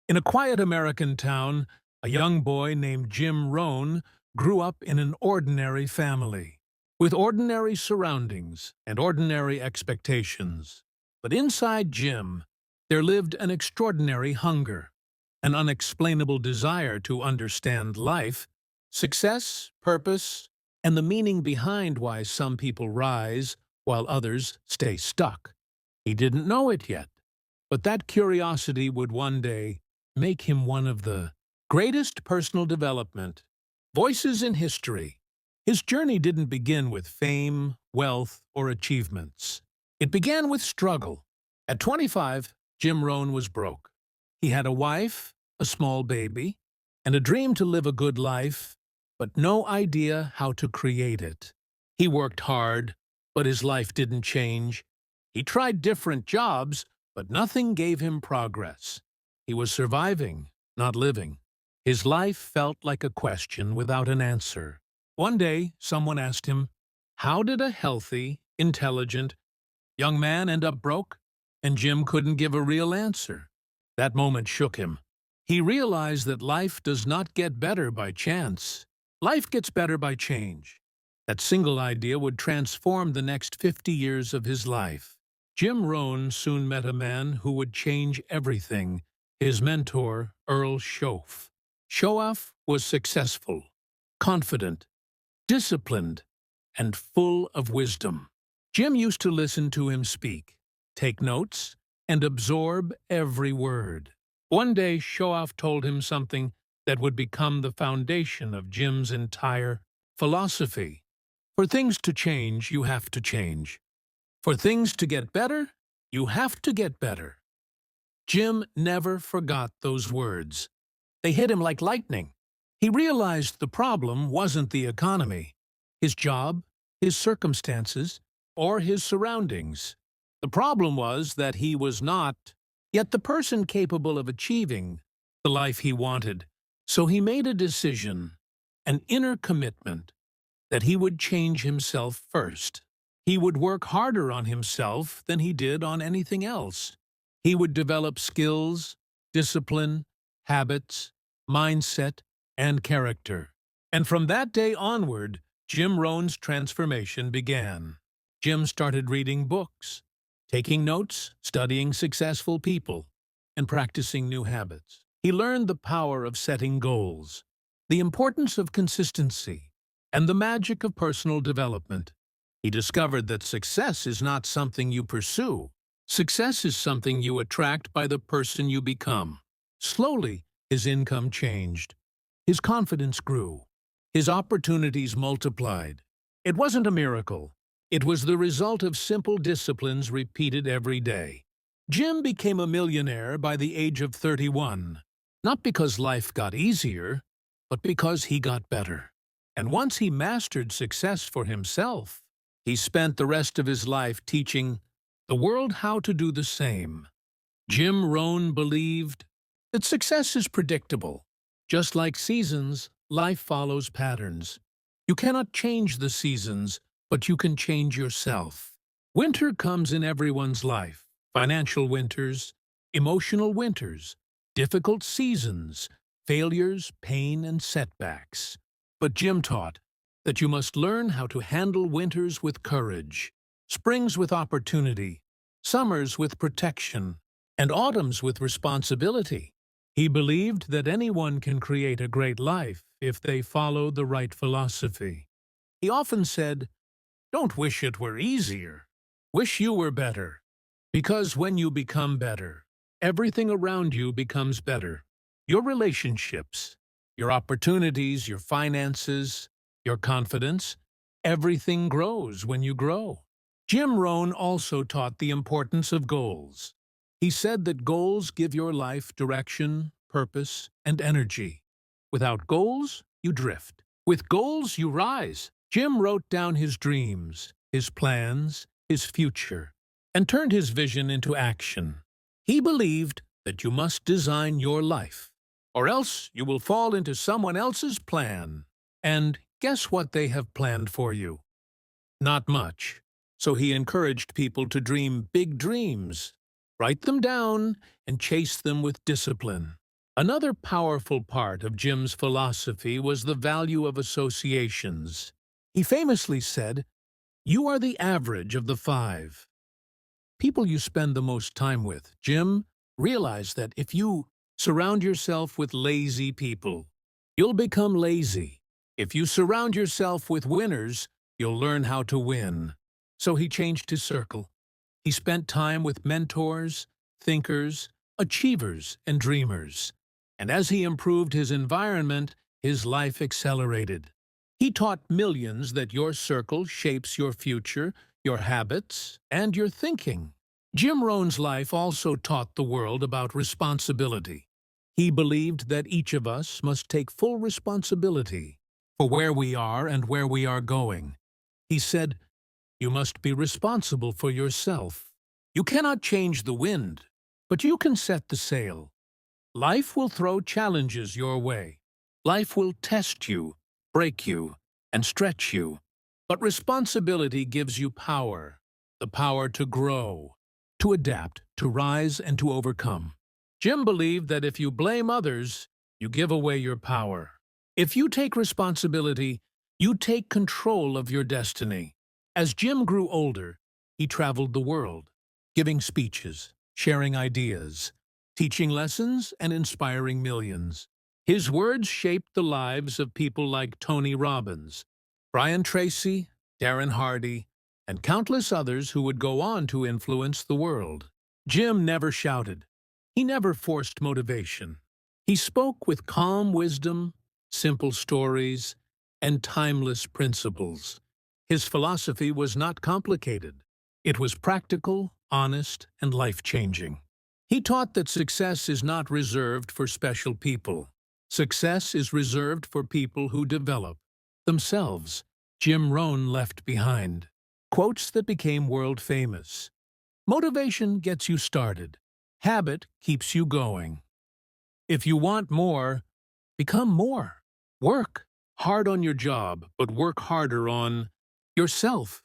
In a quiet American town, a young boy named Jim Rohn grew up in an ordinary family, with ordinary surroundings and ordinary expectations. But inside Jim, there lived an extraordinary hunger, an unexplainable desire to understand life, success, purpose, and the meaning behind why some people rise while others stay stuck. He didn't know it yet, but that curiosity would one day make him one of the greatest personal development voices in history. His journey didn't begin with fame, wealth, or achievements. It began with struggle. At 25, Jim Rohn was broke. He had a wife, a small baby, and a dream to live a good life, but no idea how to create it. He worked hard, but his life didn't change. He tried different jobs, but nothing gave him progress. He was surviving, not living. His life felt like a question without an answer. One day, someone asked him, "How did a healthy, intelligent young man end up broke?" And Jim couldn't give a real answer. That moment shook him. He realized that life does not get better by chance. Life gets better by change. That single idea would transform the next 50 years of his life. Jim Rohn soon met a man who would change everything, his mentor, Earl Shoaff. Shoaff was successful, confident, disciplined, and full of wisdom. Jim used to listen to him speak, take notes, and absorb every word. One day, Shoaff told him something that would become the foundation of Jim's entire philosophy. For things to change, you have to change. For things to get better, you have to get better. Jim never forgot those words. They hit him like lightning. He realized the problem wasn't the economy, his job, his circumstances, or his surroundings. The problem was that he was not yet the person capable of achieving the life he wanted. So he made a decision, an inner commitment, that he would change himself first. He would work harder on himself than he did on anything else. He would develop skills, discipline, habits, mindset, and character. And from that day onward, Jim Rohn's transformation began. Jim started reading books, taking notes, studying successful people, and practicing new habits. He learned the power of setting goals, the importance of consistency, and the magic of personal development. He discovered that success is not something you pursue. Success is something you attract by the person you become. Slowly, his income changed. His confidence grew. His opportunities multiplied. It wasn't a miracle. It was the result of simple disciplines repeated every day. Jim became a millionaire by the age of 31, not because life got easier, but because he got better. And once he mastered success for himself, he spent the rest of his life teaching the world how to do the same. Jim Rohn believed that success is predictable. Just like seasons, life follows patterns. You cannot change the seasons, but you can change yourself. Winter comes in everyone's life. Financial winters, emotional winters, difficult seasons, failures, pain, and setbacks. But Jim taught that you must learn how to handle winters with courage, springs with opportunity, summers with protection, and autumns with responsibility. He believed that anyone can create a great life if they follow the right philosophy. He often said, "Don't wish it were easier. Wish you were better." Because when you become better, everything around you becomes better. Your relationships, your opportunities, your finances, your confidence, everything grows when you grow. Jim Rohn also taught the importance of goals. He said that goals give your life direction, purpose, and energy. Without goals, you drift. With goals, you rise. Jim wrote down his dreams, his plans, his future, and turned his vision into action. He believed that you must design your life, or else you will fall into someone else's plan. And guess what they have planned for you? Not much. So he encouraged people to dream big dreams, write them down, and chase them with discipline. Another powerful part of Jim's philosophy was the value of associations. He famously said, "You are the average of the five people you spend the most time with." Jim realized that if you surround yourself with lazy people, you'll become lazy. If you surround yourself with winners, you'll learn how to win. So he changed his circle. He spent time with mentors, thinkers, achievers, and dreamers. And as he improved his environment, his life accelerated. He taught millions that your circle shapes your future, your habits, and your thinking. Jim Rohn's life also taught the world about responsibility. He believed that each of us must take full responsibility for where we are and where we are going. He said, "You must be responsible for yourself. You cannot change the wind, but you can set the sail. Life will throw challenges your way. Life will test you, break you, and stretch you. But responsibility gives you power, the power to grow, to adapt, to rise, and to overcome." Jim believed that if you blame others, you give away your power. If you take responsibility, you take control of your destiny. As Jim grew older, he traveled the world, giving speeches, sharing ideas, teaching lessons, and inspiring millions. His words shaped the lives of people like Tony Robbins, Brian Tracy, Darren Hardy, and countless others who would go on to influence the world. Jim never shouted. He never forced motivation. He spoke with calm wisdom, simple stories, and timeless principles. His philosophy was not complicated. It was practical, honest, and life-changing. He taught that success is not reserved for special people. Success is reserved for people who develop themselves. Jim Rohn left behind quotes that became world famous. Motivation gets you started. Habit keeps you going. If you want more, become more. Work hard on your job, but work harder on yourself.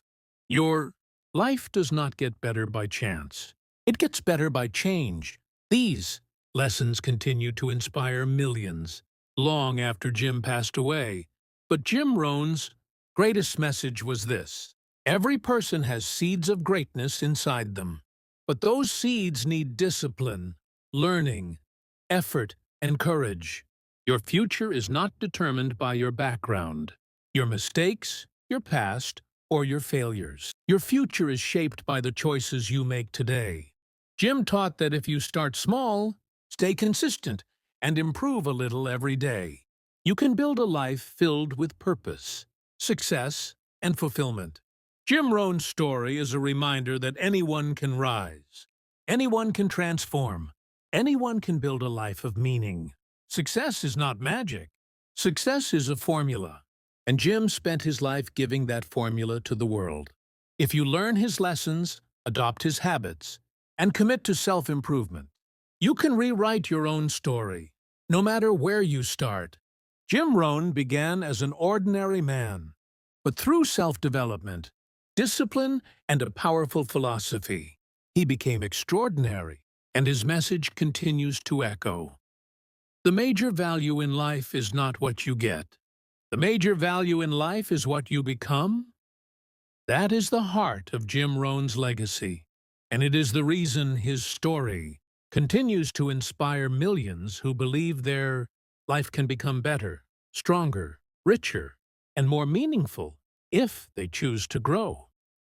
Your life does not get better by chance. It gets better by change. These lessons continue to inspire millions long after Jim passed away. But Jim Rohn's greatest message was this: every person has seeds of greatness inside them. But those seeds need discipline, learning, effort, and courage. Your future is not determined by your background, your mistakes, your past, or your failures. Your future is shaped by the choices you make today. Jim taught that if you start small, stay consistent, and improve a little every day, you can build a life filled with purpose, success, and fulfillment. Jim Rohn's story is a reminder that anyone can rise, anyone can transform, anyone can build a life of meaning. Success is not magic. Success is a formula, and Jim spent his life giving that formula to the world. If you learn his lessons, adopt his habits, and commit to self-improvement, you can rewrite your own story, no matter where you start. Jim Rohn began as an ordinary man, but through self-development, discipline, and a powerful philosophy, he became extraordinary, and his message continues to echo. The major value in life is not what you get. The major value in life is what you become. That is the heart of Jim Rohn's legacy, and it is the reason his story continues to inspire millions who believe their life can become better, stronger, richer, and more meaningful if they choose to grow.